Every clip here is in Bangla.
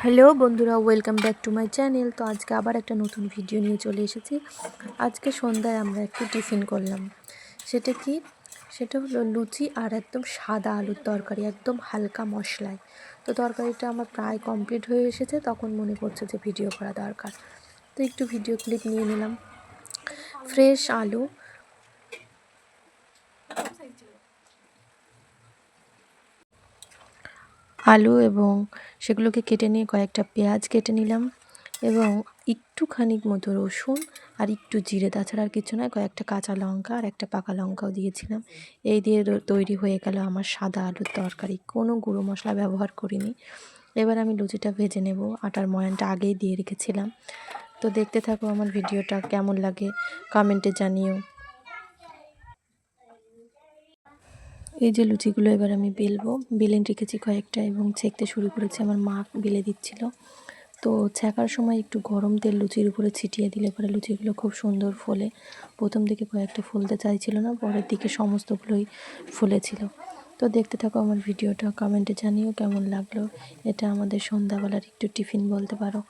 হ্যালো বন্ধুরা, welcome back to my channel. তো আজকে আবার একটা নতুন ভিডিও নিয়ে চলে এসেছি। আজকে সন্ধ্যায় আমরা একটু টিফিন করলাম। সেটা হলো লুচি আর একদম সাদা আলুর তরকারি, একদম হালকা মশলায়। তো তরকারিটা আমার প্রায় কমপ্লিট হয়ে এসেছে, তখন মনে পড়ছে যে ভিডিও করা দরকার। তো একটু ভিডিও ক্লিপ নিয়ে নিলাম। ফ্রেশ আলু এবং সেগুলোকে কেটে নিয়ে কয়েকটা পেঁয়াজ কেটে নিলাম এবং একটুখানি মতো রসুন আর একটু জিরে, তাছাড়া আর কিছু নয়। কয়েকটা কাঁচা লঙ্কা আর একটা পাকা লঙ্কাও দিয়েছিলাম। এই দিয়ে তৈরি হয়ে গেল আমার সাদা আলুর তরকারি। কোনো গুঁড়ো মশলা ব্যবহার করিনি। এবার আমি লুচিটা ভেজে নেব। আটার ময়ানটা আগেই দিয়ে রেখেছিলাম। তো দেখতে থাকো আমার ভিডিওটা, কেমন লাগে কমেন্টে জানিও। এই যে লুচিগুলো এবার আমি বেলবো, বেলে রেখেছি কয়েকটা এবং ছেঁকতে শুরু করেছি। আমার মা বেলে দিচ্ছিল। তো ছেঁকার সময় একটু গরম তেল লুচির উপরে ছিটিয়ে দিলে পরে লুচিগুলো খুব সুন্দর ফোলে। প্রথম দিকে কয়েকটা ফুলতে চাইছিল না, পরের দিকে সমস্তগুলোই ফুলেছিল। তো দেখতে থাকো আমার ভিডিওটা, কমেন্টে জানিও কেমন লাগলো। এটা আমাদের সন্ধ্যাবেলার একটু টিফিন বলতে পারো।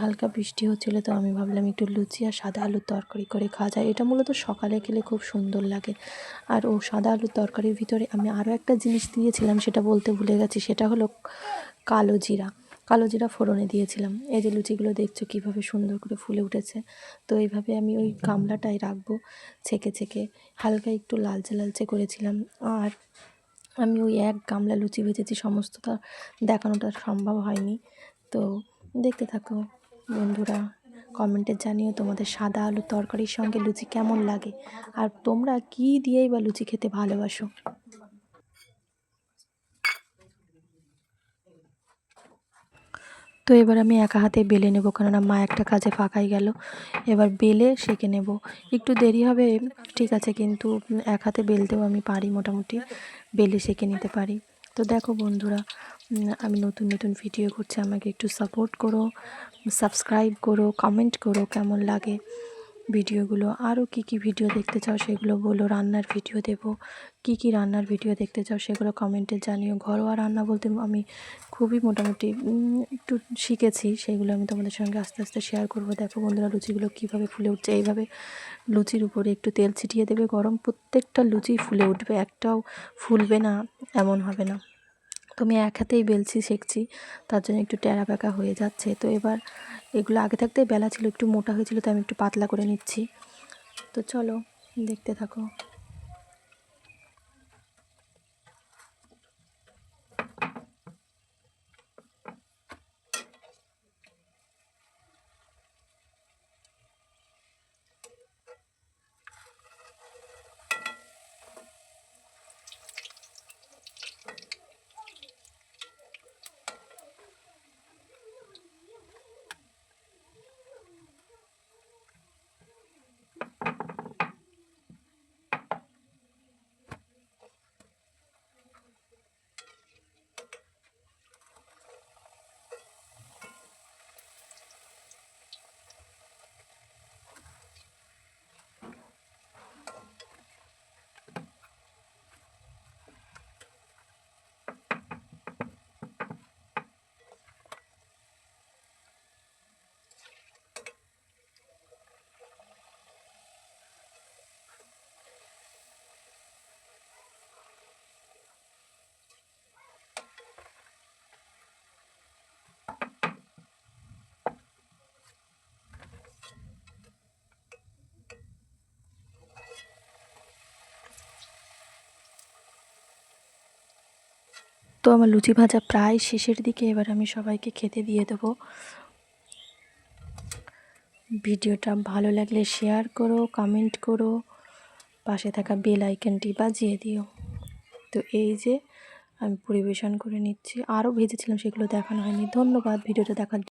হালকা বৃষ্টি হচ্ছিল, তো আমি ভাবলাম একটু লুচি আর সাদা আলুর তরকারি করে খাওয়া যায়। এটা মূলত সকালে খেলে খুব সুন্দর লাগে। আর সাদা আলুর তরকারির ভিতরে আমি আরও একটা জিনিস দিয়েছিলাম, সেটা বলতে ভুলে গেছি। সেটা হলো কালো জিরা ফোড়নে দিয়েছিলাম। এই যে লুচিগুলো দেখছো কীভাবে সুন্দর করে ফুলে উঠেছে। তো এইভাবে আমি ওই গামলাটায় রাখবো, ছেঁকে হালকা একটু লালচে লালচে করেছিলাম। আর আমি ওই এক গামলা লুচি ভেজেছি, সমস্তটা দেখানোটা সম্ভব হয়নি। তো দেখতে থাকো বন্ধুরা, কমেন্টে জানিও তোমাদের সাদা আলুর তরকারির সঙ্গে লুচি কেমন লাগে, আর তোমরা কী দিয়েই বা লুচি খেতে ভালোবাসো। তো এবার আমি একা হাতে বেলে নেব, কেননা মা একটা কাজে ফাঁকাই গেল। এবার বেলে সেঁকে নেব। একটু দেরি হবে ঠিক আছে, কিন্তু এক হাতে বেলতেও আমি পারি, মোটামুটি বেলে সেঁকে নিতে পারি। তো দেখো বন্ধুরা, আমি নতুন নতুন ভিডিও করছি, আমাকে একটু সাপোর্ট করো, সাবস্ক্রাইব করো, কমেন্ট করো কেমন লাগে ভিডিওগুলো। আরও কী ভিডিও দেখতে চাও সেগুলো বলো। রান্নার ভিডিও দেব, কী রান্নার ভিডিও দেখতে চাও সেগুলো কমেন্টে জানিও। ঘরোয়া রান্না বলতে আমি খুবই মোটামুটি একটু শিখেছি, সেগুলো আমি তোমাদের সঙ্গে আস্তে আস্তে শেয়ার করব। দেখো বন্ধুরা, লুচিগুলো কীভাবে ফুলে উঠছে। এইভাবে লুচির উপরে একটু তেল ছিটিয়ে দেবে গরম, প্রত্যেকটা লুচি ফুলে উঠবে, একটাও ফুলবে না এমন হবে না। তো আমি এক হাতেই বেলছি, শেখছি, তার জন্য একটু ট্যাড়া ব্যাকা হয়ে যাচ্ছে। তো এবার এগুলো আগে থাকতেই বেলা ছিল, একটু মোটা হয়েছিল, তো আমি একটু পাতলা করে নিচ্ছি। তো চলো দেখতে থাকো। তো আমার লুচি ভাজা প্রায় শেষের দিকে, এবার আমি সবাইকে খেতে দিয়ে দেবো। ভিডিওটা ভালো লাগলে শেয়ার করো, কমেন্ট করো, পাশে থাকা বেল আইকনটি বাজিয়ে দিও। তো এই যে আমি পরিবেশন করে নিচ্ছি, আরও ভেজেছিলাম, সেগুলো দেখানো হয়নি। ধন্যবাদ ভিডিওটা দেখার জন্য।